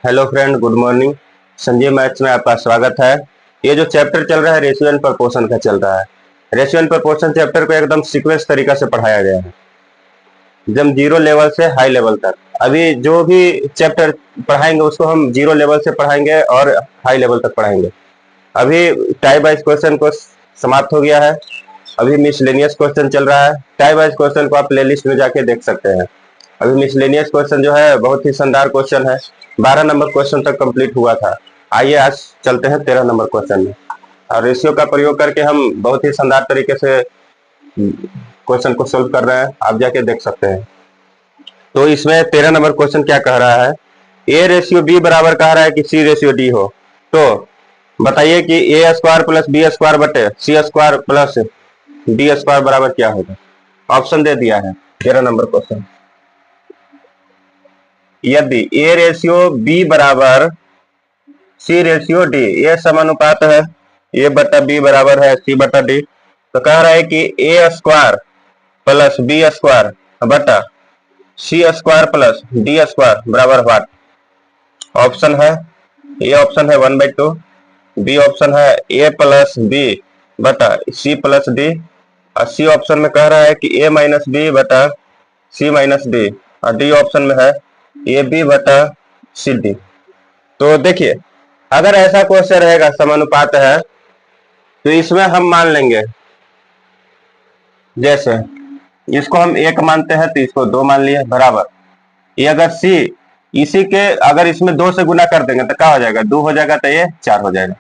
Hello friend, good morning. Sanjay maths में आपका स्वागत है। ये जो चैप्टर चल रहा है रेशियो एंड प्रोपोर्शन का चल रहा है। रेशियो एंड प्रोपोर्शन चैप्टर को एकदम सीक्वेंस तरीका से पढ़ाया गया है, एकदम जीरो लेवल से हाई लेवल तक। अभी जो भी चैप्टर पढ़ाएंगे उसको हम जीरो लेवल से पढ़ाएंगे और हाई लेवल तक पढ़ाएंगे। अभी टाइप वाइज क्वेश्चन को समाप्त हो गया है। अभी मिसलेनियस क्वेश्चन चल रहा है। टाइप वाइज क्वेश्चन को आप प्ले लिस्ट में जाके देख सकते हैं। अभी मिसलेनियस क्वेश्चन जो है बहुत ही शानदार क्वेश्चन है। 12 नंबर क्वेश्चन तक कंप्लीट हुआ था। आइए आज चलते हैं 13 नंबर क्वेश्चन में, और रेशियो का प्रयोग करके हम बहुत ही शानदार तरीके से क्वेश्चन को सोल्व कर रहे हैं। आप जाके देख सकते हैं। तो इसमें 13 नंबर क्वेश्चन क्या कह रहा है, ए रेशियो बी बराबर कह रहा है कि सी रेशियो डी हो। तो बताइए कि ए स्क्वायर प्लस बी स्क्वायर बटे सी स्क्वायर प्लस डी स्क्वायर बराबर क्या होगा। ऑप्शन दे दिया है 13 नंबर क्वेश्चन। यदि ए रेशियो बी बराबर सी रेशियो डी, ये समानुपात है, ए बटा बी बराबर है सी बटा डी, तो कह रहा है कि ए स्क्वायर प्लस बी स्क्वायर बटा सी स्क्वायर प्लस डी स्क्वायर बराबर व्हाट। ऑप्शन है, ए ऑप्शन है 1/2, बी ऑप्शन है ए प्लस बी बटा सी प्लस डी, और सी ऑप्शन में कह रहा है कि ए माइनस बी बटा सी माइनस डी, और डी ऑप्शन में है ए बी बटा सी डी। तो देखिए, अगर ऐसा क्वेश्चन रहेगा समानुपात है तो इसमें हम मान लेंगे, जैसे इसको हम 1 मानते हैं तो इसको 2 मान लिए बराबर। ये अगर सी इसी के अगर इसमें 2 से गुना कर देंगे तो क्या हो जाएगा, 2 हो जाएगा, तो ये 4 हो जाएगा।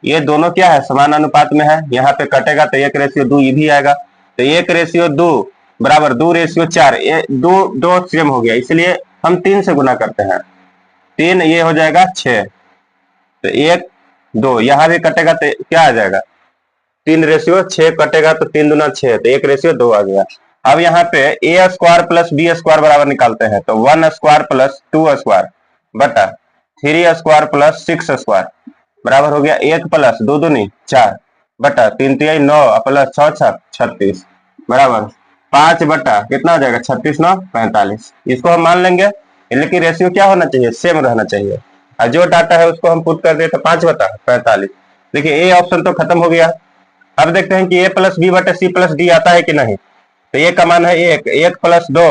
ये दोनों क्या है, समान अनुपात में है। यहाँ पे कटेगा तो 1 रेशियो 2 ये भी आएगा, तो 1 रेशियो 2 बराबर 2 रेशियो 4, ये दो सेम हो गया, इसलिए हम 3 से गुना करते हैं। 3 ये हो जाएगा 6, तो 1 2 यहाँ भी कटेगा तो क्या आ जाएगा, 3 रेशियो 6 कटेगा तो 3 दूना 6, तो 1 रेशियो 2 आ गया। अब यहाँ पे ए स्क्वायर प्लस बी स्क्वायर बराबर निकालते हैं, तो 1 स्क्वायर प्लस 2 स्क्वायर बटा 3 स्क्वायर प्लस 6 स्क्वायर बराबर हो गया 1 प्लस 2 दूनी 4 बटा 3 तिहाई 9 प्लस 6 छक 36 बराबर 5 बटा कितना हो जाएगा, 36 9 45। इसको हम मान लेंगे, लेकिन रेशियो क्या होना चाहिए, सेम रहना चाहिए। और जो डाटा है उसको हम पुट कर दे तो 5 बटा 45। देखिए ए ऑप्शन तो खत्म हो गया। अब देखते हैं कि ए प्लस बी बटा सी प्लस डी आता है कि नहीं। तो ए का मान है 1 प्लस 2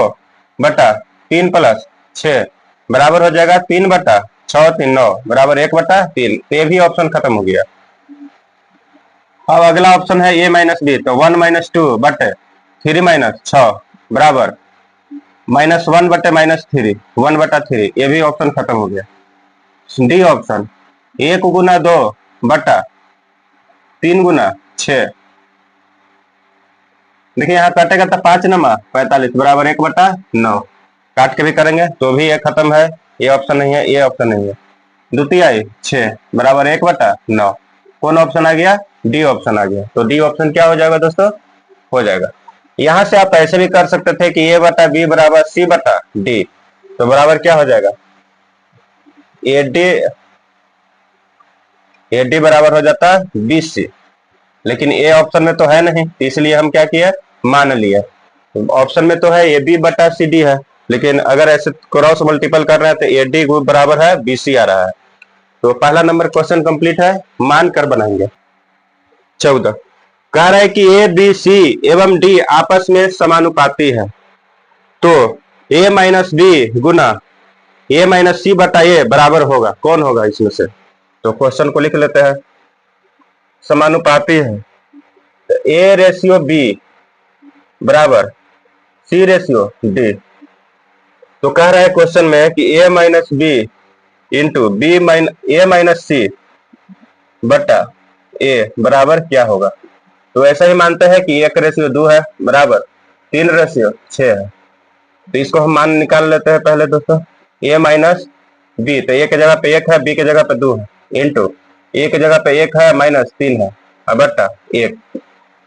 बटा 3 प्लस 6 बराबर हो जाएगा 3 बटा 6 3 9 बराबर 1 बटा 3। तो ये भी ऑप्शन खत्म हो गया। अब अगला ऑप्शन है ए माइनस बी, तो 1 माइनस 2 बटे 3 माइनस 6 बराबर -1 बटे -3 1 बटा 3, ये भी ऑप्शन खत्म हो गया। डी ऑप्शन 1 गुना 2 बटा 3 गुना 6, देखिए यहाँ काटेगा तो 5 नमा 45 बराबर 1 बटा 9, काट के भी करेंगे तो भी ये खत्म है, ये ऑप्शन नहीं है, ये ऑप्शन नहीं है। द्वितीय 6 बराबर 1 बटा 9, कौन ऑप्शन आ गया, डी ऑप्शन आ गया। तो डी ऑप्शन क्या हो जाएगा दोस्तों, हो जाएगा। यहां से आप ऐसे भी कर सकते थे कि ए बटा बी बराबर सी बटा डी, तो बराबर क्या हो जाएगा, ए डी बराबर हो जाता बी सी, लेकिन ए ऑप्शन में तो है नहीं, इसलिए हम क्या किए, मान लिए। ऑप्शन में तो है ए बी बटा सी डी है, लेकिन अगर ऐसे क्रॉस मल्टीपल कर रहे हैं तो ए डी बराबर है बी सी आ रहा है। तो पहला नंबर क्वेश्चन कंप्लीट है, मान कर बनाएंगे। 14 कह रहा है कि ए बी सी एवं डी आपस में समानुपाती है, तो ए माइनस बी गुना ए माइनस सी बटा ए बराबर होगा, कौन होगा इसमें से। तो क्वेश्चन को लिख लेते हैं। समानुपाती है तो ए रेशियो बी बराबर सी रेशियो डी, तो कह रहा है क्वेश्चन में कि ए माइनस बी इंटू बी ए माइनस सी बटा ए बराबर क्या होगा। तो ऐसा ही मानते हैं कि 1 रेशियो 2 है बराबर 3 रेशियो 6 है, तो इसको हम मान निकाल लेते हैं पहले दोस्तों। ए माइनस बी, तो ए के जगह पे 1 है, बी के जगह पे 2 है, इंटू ए के जगह पे 1 है -3 है बटा 1,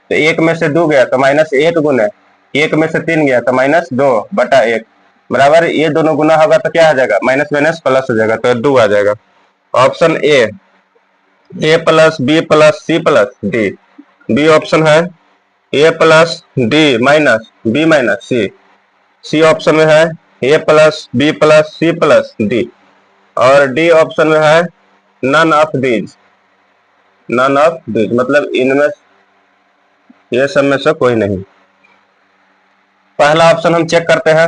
तो 1 में से 2 गया तो -1 गुना 1 में से 3 गया तो -2 बटा 1 बराबर, ये दोनों गुना होगा तो क्या आ जाएगा, माइनस माइनस प्लस हो जाएगा, तो 2 आ जाएगा। Option A plus B plus C plus D, B option है A plus D minus B minus C, C option में है A plus B plus C plus D. और डी ऑप्शन में है none of these, none of these मतलब इनमें ये सब में से कोई नहीं। पहला ऑप्शन हम चेक करते हैं,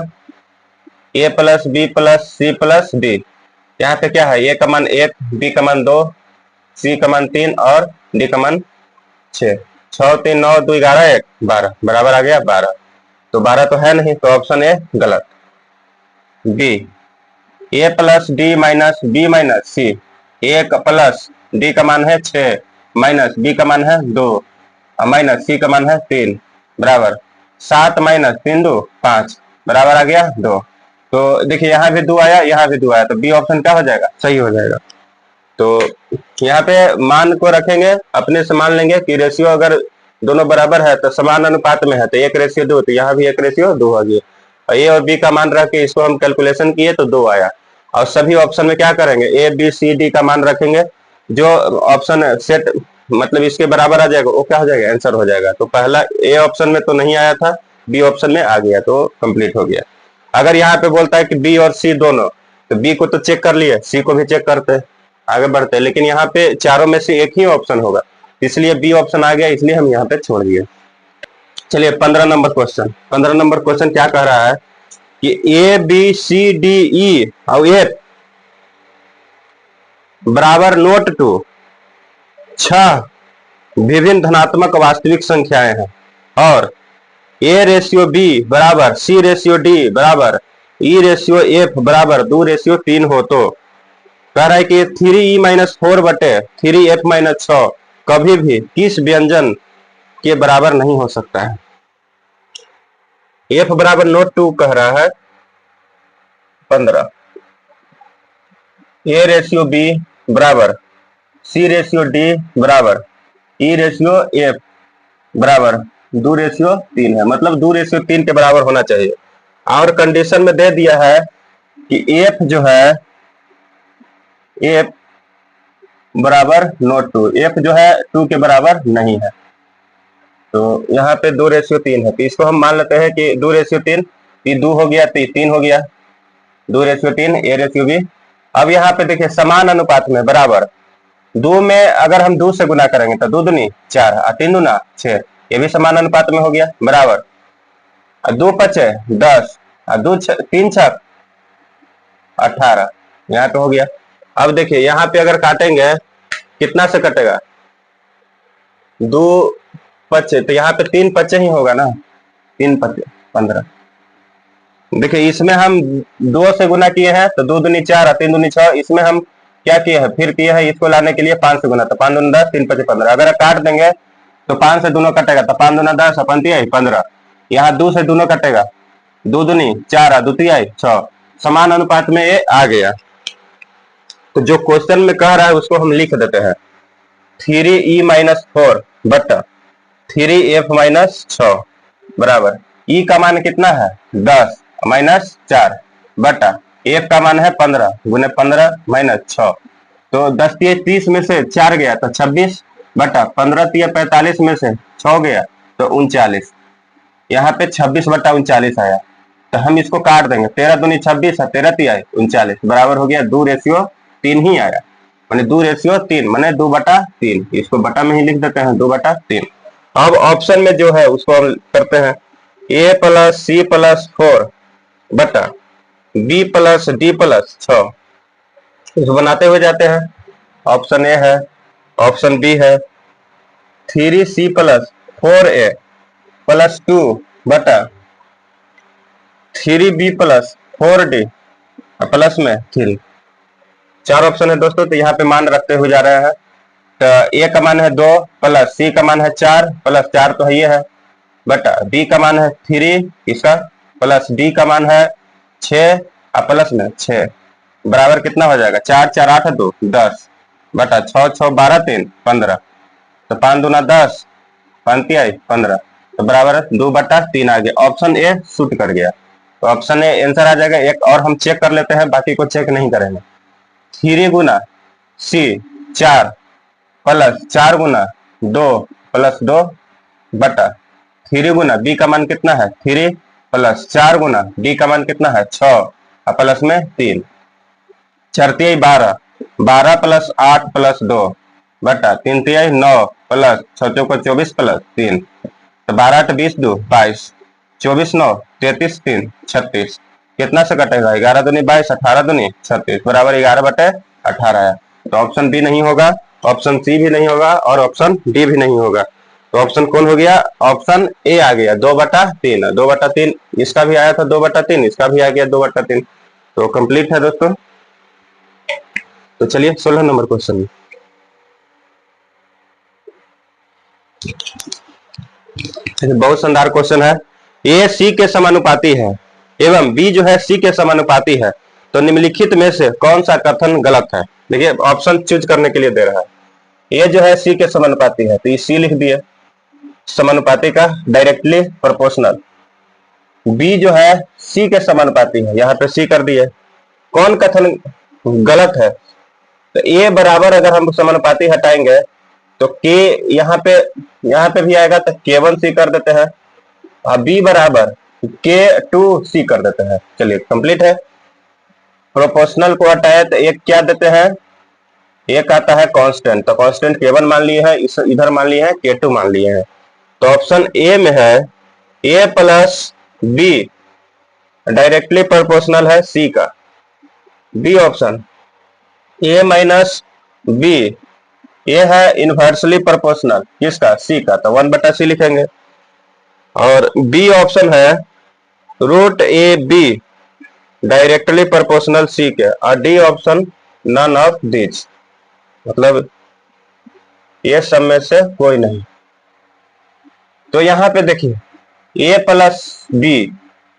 A plus B plus C plus D. यहाँ पे क्या है, ए का मान 1, बी का मान 2, सी का मान 3 और डी का मान 6। 6 3 9 2 11 1 12 बराबर आ गया 12। तो 12 तो है नहीं, तो ऑप्शन ए गलत। B A plus D minus B minus C, A plus D का मान है 6 माइनस बी का मान है 2 और माइनस सी का मान है 3 बराबर 7 माइनस 3 2 5 बराबर आ गया 2। तो देखिए यहाँ भी 2 आया, यहाँ भी 2 आया, तो बी ऑप्शन क्या हो जाएगा, सही हो जाएगा। तो यहाँ पे मान को रखेंगे, अपने से मान लेंगे कि रेशियो अगर दोनों बराबर है तो समान अनुपात में है, तो 1:2, तो यहाँ भी 1:2 आ गया। और ए और बी का मान रख के इसको हम कैलकुलेशन किए तो 2 आया। और सभी ऑप्शन में क्या करेंगे, ए बी सी डी का मान रखेंगे, जो ऑप्शन सेट मतलब इसके बराबर आ जाएगा वो क्या हो जाएगा, आंसर हो जाएगा। तो पहला ए ऑप्शन में तो नहीं आया था, बी ऑप्शन में आ गया, तो कंप्लीट हो गया। अगर यहाँ पे बोलता है कि बी और सी दोनों, तो बी को तो चेक कर लिए, सी को भी चेक करते हैं, आगे बढ़ते हैं। लेकिन यहाँ पे चारों में से एक ही ऑप्शन होगा, इसलिए बी ऑप्शन आ गया, इसलिए हम यहाँ पे छोड़ दिए। चलिए 15 नंबर क्वेश्चन। 15 नंबर क्वेश्चन क्या कह रहा है कि A B C D E और एफ बराबर नोट टू 6 विभिन्न धनात्मक वास्तविक संख्याएं हैं, और ए रेशियो बी बराबर सी रेशियो डी बराबर ई रेशियो एफ बराबर 2:3 हो, तो कह रहा है कि 3e-4 बटे 3f-6 कभी भी किस व्यंजन के बराबर नहीं हो सकता है। एफ बराबर नोट 2 कह रहा है 15, ए रेशियो बी बराबर सी रेशियो डी बराबर ई रेशियो एफ बराबर 2:3 है, मतलब 2:3 के बराबर होना चाहिए। और कंडीशन में दे दिया है कि एफ जो है, एफ बराबर नोट 2, एफ जो है 2 के बराबर नहीं है। तो यहाँ पे 2:3 है, तो इसको हम मान लेते हैं कि 2:3, 2 हो गया, 3 हो गया, 2:3 ए रेशियो बी। अब यहाँ पे देखिए समान अनुपात में बराबर 2 में अगर हम 2 से गुना करेंगे तो 2 दूनी 4 और 3 दूना 6, ये भी समान अनुपात में हो गया बराबर। 2 5 10 और 3 6 18, यहाँ पे हो गया। अब देखिए यहाँ पे अगर काटेंगे कितना से कटेगा, 2 5, तो यहाँ पे 3 5 ही होगा ना, 3 5 15। देखिए इसमें हम 2 से गुना किए हैं तो 2 दूनी 4 और 3 दूनी 6, इसमें हम क्या किए हैं, फिर किए हैं इसको लाने के लिए 5 से गुना, तो 5 दूनी 10, 3 5 15। अगर काट देंगे तो 5 से दोनों कटेगा, तो 5 दूना 10 अपन 15। यहाँ 2 से दोनों कटेगा, 2 दूनी 4 और 2 6, समान अनुपात में ये आ गया। तो जो क्वेश्चन में कह रहा है उसको हम लिख देते हैं, 3e-4 बटा 3f-6 बराबर ई का मान कितना है 10 -4 बटा एफ का मान है 15 गुने 15 -6, तो 10 × 30 में से 4 गया तो 26 बटा 15 × 45 में से 6 गया तो 39। यहाँ पे 26 बटा 39 आया, तो हम इसको काट देंगे, 13 दूनी 26 है, 13 × 39 बराबर हो गया 2:3 ही आया, मैंने 2:3 मैंने 2/3, इसको बटा में ही लिख देते हैं 2/3। अब ऑप्शन में जो है उसको हम करते हैं, ए प्लस सी प्लस 4 बटा बी प्लस डी प्लस 6, इसको बनाते हुए जाते हैं। ऑप्शन ए है, ऑप्शन बी है 3c प्लस 4a प्लस 2 बटा 3b प्लस 4d प्लस में 3। 4 ऑप्शन है दोस्तों, तो यहाँ पे मान रखते हुए जा रहे हैं। तो ए का मान है 2 प्लस सी का मान है 4 प्लस 4 तो ये है बटा बी का मान है 3 इसका प्लस डी का मान है 6 और प्लस में 6 बराबर कितना हो जाएगा, 4 4 8 2 10 बटा 6 6 12 3 15, तो 5 दूना 10 5 × 15, तो बराबर 2/3 आ गया। ऑप्शन ए सूट कर गया, तो ऑप्शन ए आंसर आ जाएगा। एक और हम चेक कर लेते हैं, बाकी को चेक नहीं करेंगे। 3 गुना सी 4 प्लस 4 गुना 2 प्लस 2 बटा 3 गुना बी का मान कितना है 3 प्लस 4 गुना डी का मान कितना है 6 और प्लस में 3। 4×3 12, 12 प्लस 8 प्लस 2 बटा 3×3 9 प्लस 6×4 24 प्लस 3, तो 12 8 20 2 22, 24 9 33 3 36, कितना से कटेगा 11 दूनी 22, 18 दूनी 36 बराबर 11/18 है। तो ऑप्शन बी नहीं होगा, ऑप्शन सी भी नहीं होगा और ऑप्शन डी भी नहीं होगा। तो ऑप्शन कौन हो गया, ऑप्शन ए आ गया 2/3। 2/3 इसका भी आया था, 2/3 इसका भी आ गया 2/3। तो कंप्लीट है दोस्तों। तो चलिए 16 नंबर क्वेश्चन में, बहुत शानदार क्वेश्चन है। ए सी के समानुपाती है एवं बी जो है सी के समानुपाती है, तो निम्नलिखित में से कौन सा कथन गलत है। देखिए ऑप्शन चूज करने के लिए दे रहा है। ए जो है सी के समानुपाती है तो ये सी लिख दिए, समानुपाती का डायरेक्टली प्रोपोर्शनल। बी जो है सी के समानुपाती है, यहाँ पे सी कर दिए। कौन कथन गलत है, तो ए बराबर अगर हम समानुपाती हटाएंगे तो के यहाँ पे भी आएगा तो K1C कर देते हैं, और बी बराबर K2C कर देते हैं। चलिए कंप्लीट है। प्रोपोर्शनल को हटाए तो एक क्या देते हैं, एक आता है कांस्टेंट, तो कांस्टेंट K1 मान लिए है, इधर मान लिए हैं K2 मान लिए हैं। तो ऑप्शन ए में है A plus B directly proportional है सी का। B option A minus B, ये है इनवर्सली प्रोपोर्शनल किसका, सी का, तो 1/c लिखेंगे। और बी ऑप्शन है √AB डायरेक्टली प्रोपोर्शनल सी के, और D option none of this, मतलब ये सब में से कोई नहीं। तो यहां पे देखिए ए प्लस बी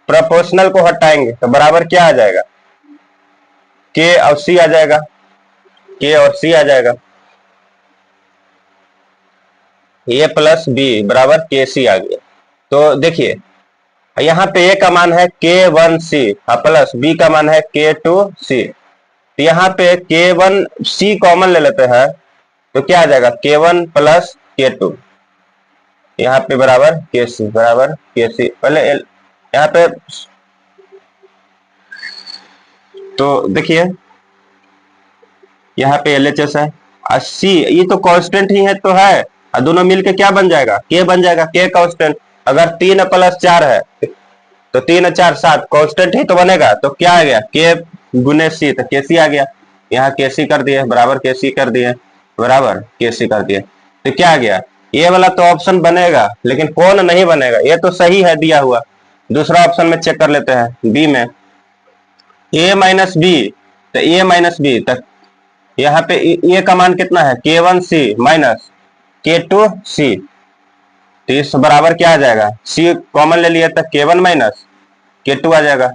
प्रोपोर्शनल को हटाएंगे तो बराबर क्या आ जाएगा, के और सी आ जाएगा, के और सी आ जाएगा। ए प्लस बी बराबर के सी आ गया। तो देखिए यहाँ पे ए का मान है K1C प्लस बी का मान है K2C। तो यहाँ पे K1C कॉमन ले लेते हैं तो क्या आ जाएगा K1 प्लस K2, यहाँ पे बराबर KC बराबर KC। पहले यहाँ पे तो देखिए यहाँ पे LHS है और C, ये तो कांस्टेंट ही है तो है, और दोनों मिलके क्या बन जाएगा, K बन जाएगा, K कांस्टेंट। अगर 3 + 4 है तो 3 और 4 7, कांस्टेंट ही तो बनेगा, तो क्या आ गया K गुने C, तो KC आ गया। यहाँ KC कर दिए बराबर KC कर दिए बराबर KC कर दिए। तो क्या आ गया, ये वाला तो ऑप्शन बनेगा, लेकिन कौन नहीं बनेगा, ये तो सही है दिया हुआ। दूसरा ऑप्शन में चेक कर लेते हैं, बी में A माइनस बी, तो A माइनस बी तक यहाँ पे ए का मान कितना है K1C माइनस K2C, तो इस बराबर क्या आ जाएगा, C कॉमन ले लिया तो K1 माइनस K2 आ जाएगा।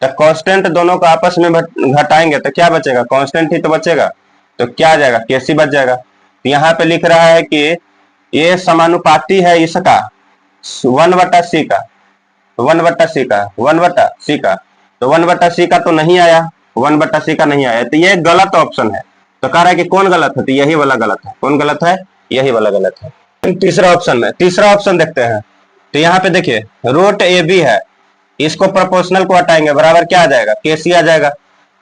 तो कांस्टेंट दोनों को आपस में घटाएंगे तो क्या बचेगा, कांस्टेंट ही तो बचेगा, तो क्या आ जाएगा KC बच जाएगा। तो यहाँ पे लिख रहा है कि ये समानुपाती है इसका 1/C का, 1/C का, 1/C का, तो 1/C का तो नहीं आया, 1/C का नहीं आया, तो ये गलत ऑप्शन है। तो कह रहा है कि कौन गलत है, तो यही वाला गलत है। कौन गलत है, यही वाला गलत है। तीसरा ऑप्शन में, तीसरा ऑप्शन देखते हैं। तो यहाँ पे देखिए √AB है, इसको प्रोपोर्शनल को हटाएंगे बराबर क्या आ जाएगा, KC आ जाएगा।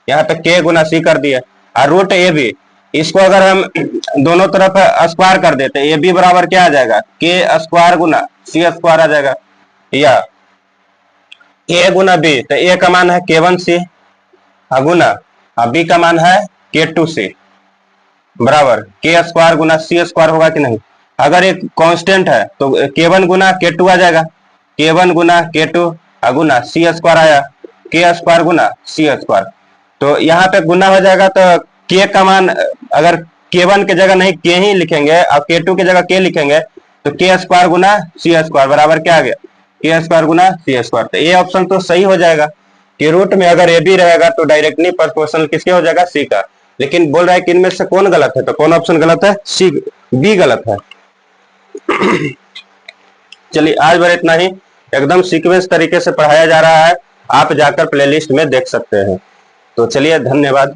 यहाँ पे K गुना C कर दिया, और √AB इसको अगर हम दोनों तरफ स्क्वायर कर देते, AB बराबर क्या आ जाएगा, K² गुना C² आ जाएगा, या A गुना B, तो A का मान है K1C गुना B का मान है K2C बराबर K² गुना C² होगा कि नहीं। अगर एक कांस्टेंट है तो K1 गुना K2 आ जाएगा, K1 गुना K2 गुना C² आया, K² गुना C²। तो यहाँ पे गुना हो जाएगा, तो K का मान अगर K1 के जगह नहीं K ही लिखेंगे और K2 के जगह K लिखेंगे तो K² गुना C² बराबर क्या आ गया, K² गुना C²। तो ये ऑप्शन तो सही हो जाएगा कि रूट में अगर AB रहेगा तो डायरेक्टली प्रोपोर्शनल किसके हो जाएगा, C का। लेकिन बोल रहा है कि इनमें से कौन गलत है, तो कौन ऑप्शन गलत है, C, B गलत है। चलिए आज भर इतना ही, एकदम सीक्वेंस तरीके से पढ़ाया जा रहा है, आप जाकर प्लेलिस्ट में देख सकते हैं। तो चलिए धन्यवाद।